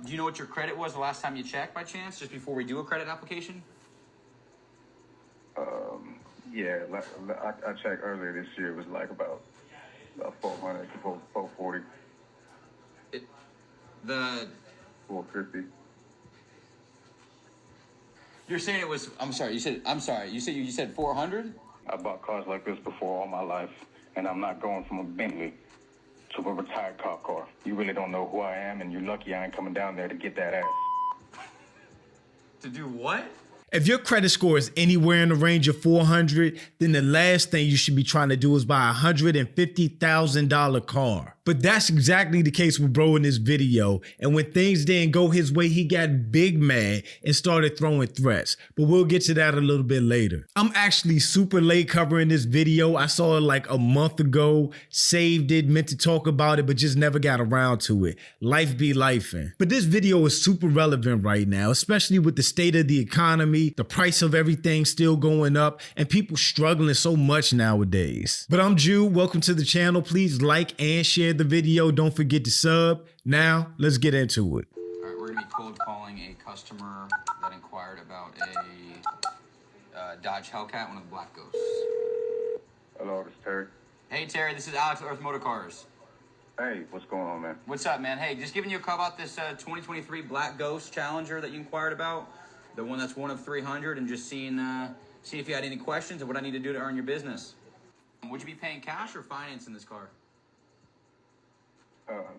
Do you know what your credit was the last time you checked by chance, just before we do a credit application? Yeah, I checked earlier this year. It was like about 400 to 440. The 450. You're saying it was, I'm sorry, you said 400? I bought cars like this before all my life, and I'm not going from a Bentley to a retired cop car. You really don't know who I am, and you're lucky I ain't coming down there to get that ass. To do what? If your credit score is anywhere in the range of 400, then the last thing you should be trying to do is buy a $150,000 car. But that's exactly the case with bro in this video. And when things didn't go his way, he got big mad and started throwing threats. But we'll get to that a little bit later. I'm actually super late covering this video. I saw it like a month ago, saved it, meant to talk about it, but just never got around to it. Life be lifing. But this video is super relevant right now, especially with the state of the economy, the price of everything still going up, and people struggling so much nowadays. But I'm Jude. Welcome to the channel. Please like and share the video. Don't forget to sub. Now, let's get into it. All right, we're going to be cold calling a customer that inquired about a Dodge Hellcat, one of the black ghosts. Hello, this is Terry. Hey, Terry, this is Alex at Earth Motor Cars. Hey, what's going on, man? What's up, man? Hey, just giving you a call about this 2023 Black Ghost Challenger that you inquired about. The one that's one of 300, and just see if you had any questions and what I need to do to earn your business. Would you be paying cash or finance in this car?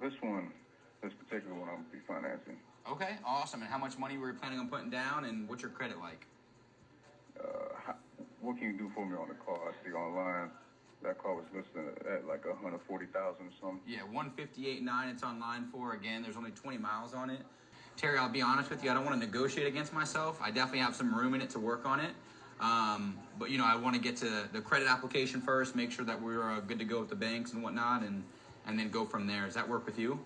This particular one, I'll be financing. Okay, awesome. And how much money were you planning on putting down, and what's your credit like? What can you do for me on the car? I see online that car was listed at like 140,000 or something. Yeah, 158.9. It's online for. Again, there's only 20 miles on it. Terry, I'll be honest with you, I don't want to negotiate against myself. I definitely have some room in it to work on it. But, you know, I want to get to the credit application first, make sure that we're good to go with the banks and whatnot, and then go from there. Does that work with you?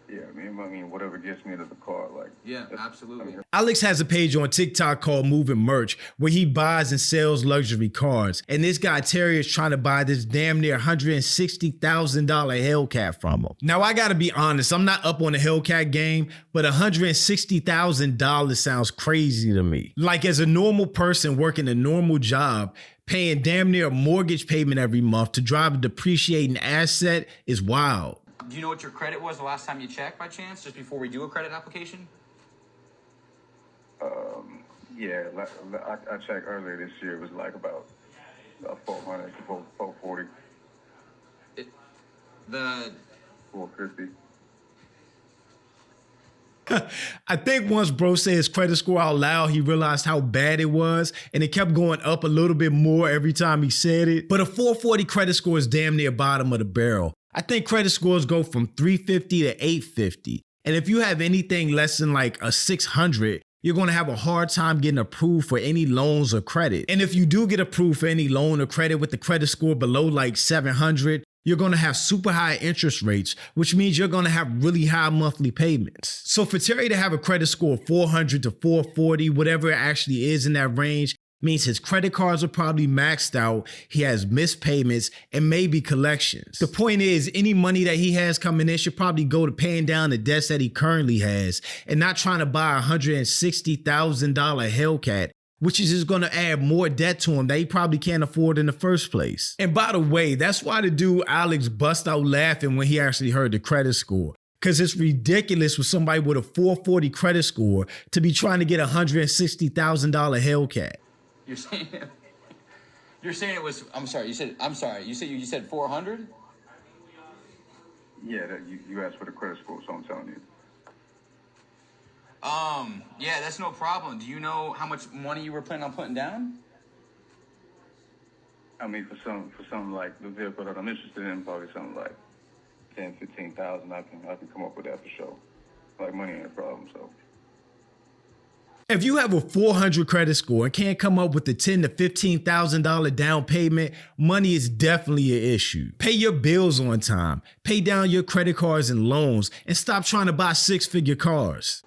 Yeah, I mean, whatever gets me to the car, like. Yeah, absolutely. Alex has a page on TikTok called Moving Merch where he buys and sells luxury cars. And this guy, Terry, is trying to buy this damn near $160,000 Hellcat from him. Now, I got to be honest, I'm not up on the Hellcat game, but $160,000 sounds crazy to me. Like, as a normal person working a normal job, paying damn near a mortgage payment every month to drive a depreciating asset is wild. Do you know what your credit was the last time you checked by chance, just before we do a credit application? Yeah, I checked earlier this year. It was like about 400 to 440. 450. I think once bro said his credit score out loud, he realized how bad it was, and it kept going up a little bit more every time he said it. But a 440 credit score is damn near bottom of the barrel. I think credit scores go from 350 to 850. And if you have anything less than like a 600, you're going to have a hard time getting approved for any loans or credit. And if you do get approved for any loan or credit with the credit score below like 700, you're going to have super high interest rates, which means you're going to have really high monthly payments. So for Terry to have a credit score of 400 to 440, whatever it actually is in that range, means his credit cards are probably maxed out, he has missed payments, and maybe collections. The point is, any money that he has coming in should probably go to paying down the debts that he currently has, and not trying to buy a $160,000 Hellcat, which is just going to add more debt to him that he probably can't afford in the first place. And by the way, that's why the dude Alex bust out laughing when he actually heard the credit score. Because it's ridiculous for somebody with a 440 credit score to be trying to get a $160,000 Hellcat. You're saying it was. You said 400. Yeah, you asked for the credit score, so I'm telling you. Yeah, that's no problem. Do you know how much money you were planning on putting down? I mean, for some like the vehicle that I'm interested in, probably something like 10,000-15,000. I can come up with that for sure. Like, money ain't a problem, so. If you have a 400 credit score and can't come up with the $10,000 to $15,000 down payment, money is definitely an issue. Pay your bills on time, pay down your credit cards and loans, and stop trying to buy six-figure cars.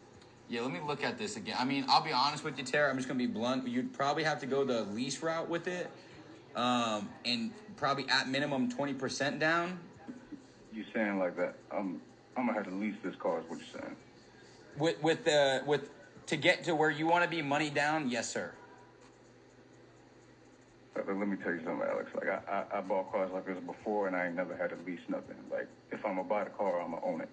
Yeah, let me look at this again. I mean, I'll be honest with you, Terry. I'm just going to be blunt. You'd probably have to go the lease route with it, and probably at minimum 20% down. You saying like that? I'm I'm gonna have to lease this car. Is what you're saying? With to get to where you want to be, money down, yes, sir. Let me tell you something, Alex. Like I bought cars like this before, and I ain't never had to lease nothing. Like if I'm gonna buy the car, I'm gonna own it.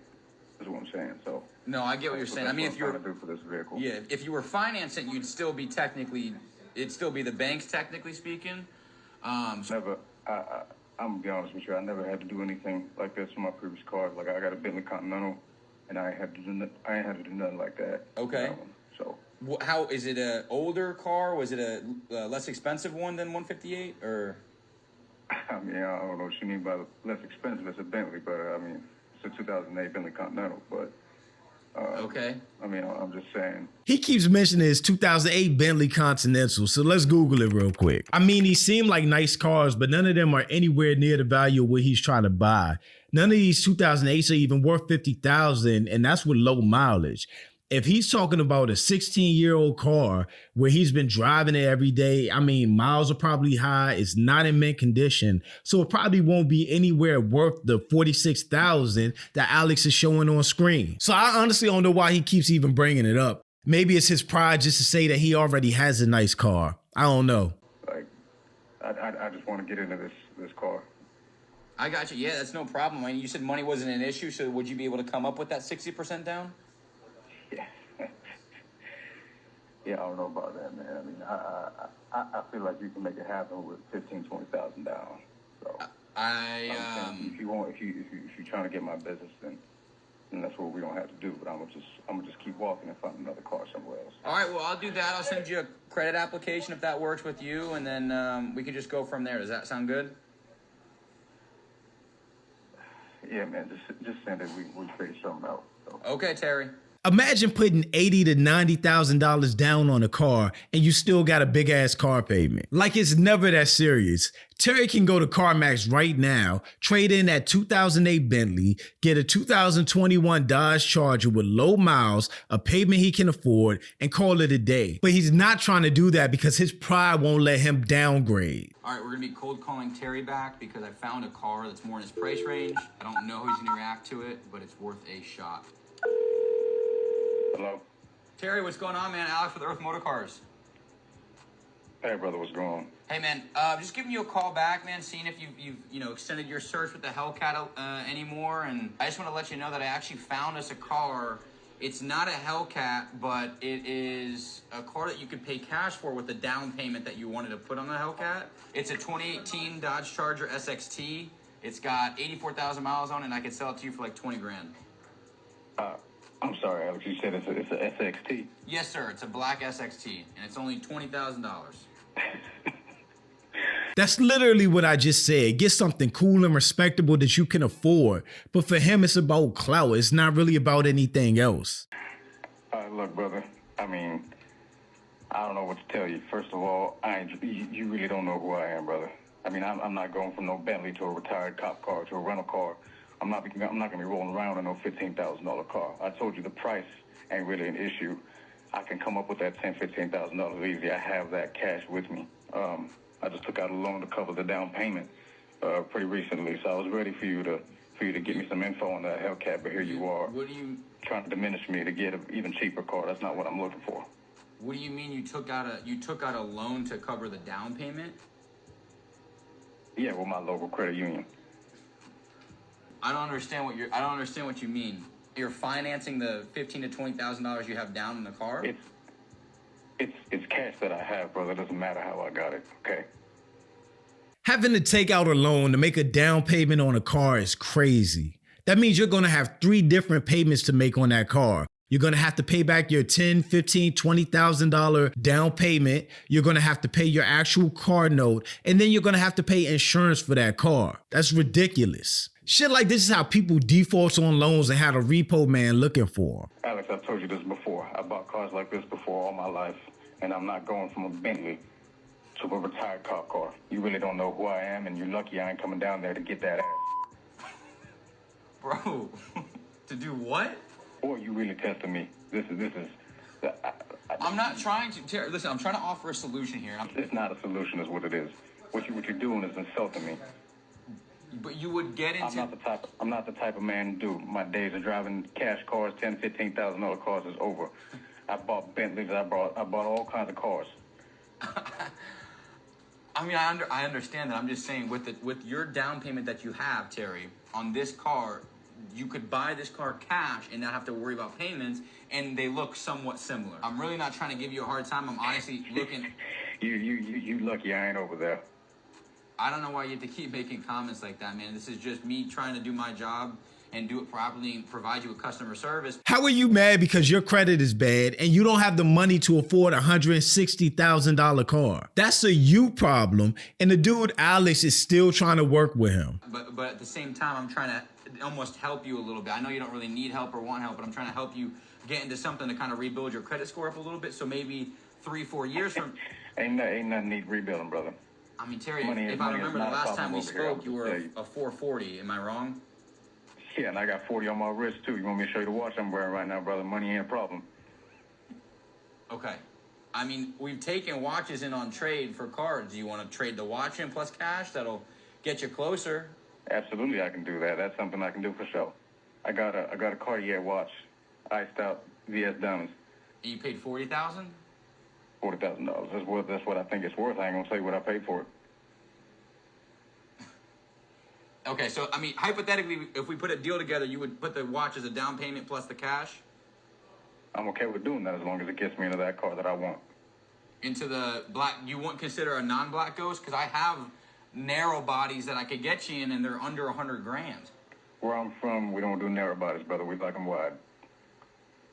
Is what I'm saying. So no, I get what you're saying. I mean, if you're trying to do for this vehicle, yeah, if you were financing, you'd still be technically, it'd still be the banks, technically speaking. Never. I'm gonna be honest with you. I never had to do anything like this for my previous cars. Like I got a Bentley Continental, and I ain't had to do nothing like that. Okay. So. How is it? A older car? Was it a less expensive one than 158, or? I mean, I don't know what you mean by less expensive. It's a Bentley, but I mean, it's a 2008 Bentley Continental. But okay. I mean, I'm just saying. He keeps mentioning his 2008 Bentley Continental, so let's Google it real quick. I mean, these seem like nice cars, but none of them are anywhere near the value of what he's trying to buy. None of these 2008s are even worth $50,000, and that's with low mileage. If he's talking about a 16-year-old car where he's been driving it every day, I mean, miles are probably high. It's not in mint condition, so it probably won't be anywhere worth the $46,000 that Alex is showing on screen. So I honestly don't know why he keeps even bringing it up. Maybe it's his pride just to say that he already has a nice car. I don't know. Like, I just want to get into this car. I got you. Yeah, that's no problem. I mean, you said money wasn't an issue, so would you be able to come up with that 60% down? Yeah, I don't know about that, man. I mean, I feel like you can make it happen with 15,000-20,000 down. So if you're trying to get my business, then that's what we're gonna have to do. But I'm gonna just keep walking and find another car somewhere else. All right, well, I'll do that. I'll send you a credit application if that works with you, and then we can just go from there. Does that sound good? Yeah, man. Just send it. We'll figure something out. So. Okay, Terry. Imagine putting $80,000 to $90,000 down on a car and you still got a big ass car payment. Like it's never that serious. Terry can go to CarMax right now, trade in that 2008 Bentley, get a 2021 Dodge Charger with low miles, a payment he can afford, and call it a day. But he's not trying to do that because his pride won't let him downgrade. All right, we're gonna be cold calling Terry back because I found a car that's more in his price range. I don't know how he's gonna react to it, but it's worth a shot. Hello? Terry, what's going on, man? Alex with Earth Motor Cars. Hey, brother, what's going on? Hey, man, just giving you a call back, man, seeing if you've extended your search with the Hellcat anymore, and I just want to let you know that I actually found us a car. It's not a Hellcat, but it is a car that you could pay cash for with the down payment that you wanted to put on the Hellcat. It's a 2018 Dodge Charger SXT. It's got 84,000 miles on it, and I could sell it to you for like 20 grand. I'm sorry, Alex. You said it's a SXT? Yes, sir. It's a black SXT, and it's only $20,000. That's literally what I just said. Get something cool and respectable that you can afford. But for him, it's about clout. It's not really about anything else. Look, brother, I mean, I don't know what to tell you. First of all, you really don't know who I am, brother. I mean, I'm not going from no Bentley to a retired cop car to a rental car. I'm not going to be rolling around in no $15,000 car. I told you the price ain't really an issue. I can come up with that $10,000, $15,000 easy. I have that cash with me. I just took out a loan to cover the down payment pretty recently, so I was ready for you to get me some info on that Hellcat. But here you are, trying to diminish me to get an even cheaper car. That's not what I'm looking for. What do you mean you took out a loan to cover the down payment? Yeah, with my local credit union. I don't understand what you mean. You're financing the $15,000 to $20,000 you have down in the car? It's cash that I have, brother. It doesn't matter how I got it, okay? Having to take out a loan to make a down payment on a car is crazy. That means you're going to have 3 different payments to make on that car. You're going to have to pay back your $10,000, $15,000, $20,000 down payment. You're going to have to pay your actual car note. And then you're going to have to pay insurance for that car. That's ridiculous. Shit like this is how people default on loans and have a repo man looking for them. Alex, I've told you this before. I bought cars like this before all my life, and I'm not going from a Bentley to a retired cop car. You really don't know who I am, and you're lucky I ain't coming down there to get that ass. Bro, to do what? Or you really testing me. This is. I'm not trying to, Terry, listen, I'm trying to offer a solution here. It's not a solution is what it is. What you're doing is insulting me. But you would get into. I'm not the type of man to do. My days of driving cash cars, $10,000, $15,000 cars is over. I bought Bentleys. I bought all kinds of cars. I mean, I understand that. I'm just saying, with your down payment that you have, Terry, on this car, you could buy this car cash and not have to worry about payments, and they look somewhat similar. I'm really not trying to give you a hard time. I'm honestly looking. You lucky I ain't over there. I don't know why you have to keep making comments like that, man. This is just me trying to do my job and do it properly and provide you with customer service. How are you mad because your credit is bad and you don't have the money to afford a $160,000 car? That's a you problem, and the dude Alex is still trying to work with him. But at the same time, I'm trying to almost help you a little bit. I know you don't really need help or want help, but I'm trying to help you get into something to kind of rebuild your credit score up a little bit. So maybe 3-4 years from... ain't nothing need rebuilding, brother. I mean, Terry, if I remember the last time we spoke, you were a 440. Am I wrong? Yeah, and I got 40 on my wrist, too. You want me to show you the watch I'm wearing right now, brother? Money ain't a problem. Okay. I mean, we've taken watches in on trade for cards. Do you want to trade the watch in plus cash? That'll get you closer. Absolutely, I can do that. That's something I can do for sure. I got a Cartier watch, iced out VS diamonds. And you paid $40,000? $40,000. That's what I think it's worth. I ain't gonna say what I paid for it. Okay, so I mean, hypothetically, if we put a deal together, you would put the watch as a down payment plus the cash? I'm okay with doing that as long as it gets me into that car that I want. Into the black, you wouldn't consider a non-black Ghost? Because I have narrow bodies that I could get you in, and they're under 100 grand. Where I'm from, we don't do narrow bodies, brother. We like them wide.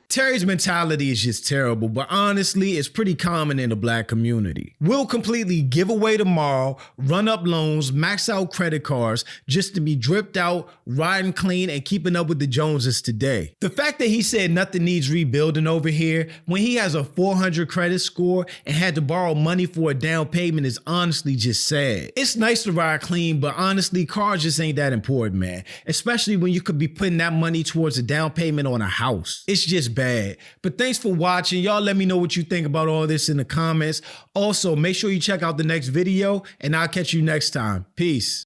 Terry's mentality is just terrible, but honestly, it's pretty common in the black community. We'll completely give away tomorrow, run up loans, max out credit cards, just to be dripped out, riding clean, and keeping up with the Joneses today. The fact that he said nothing needs rebuilding over here when he has a 400 credit score and had to borrow money for a down payment is honestly just sad. It's nice to ride clean, but honestly, cars just ain't that important, man. Especially when you could be putting that money towards a down payment on a house. It's just bad. But thanks for watching. Y'all let me know what you think about all this in the comments. Also, make sure you check out the next video, and I'll catch you next time. Peace.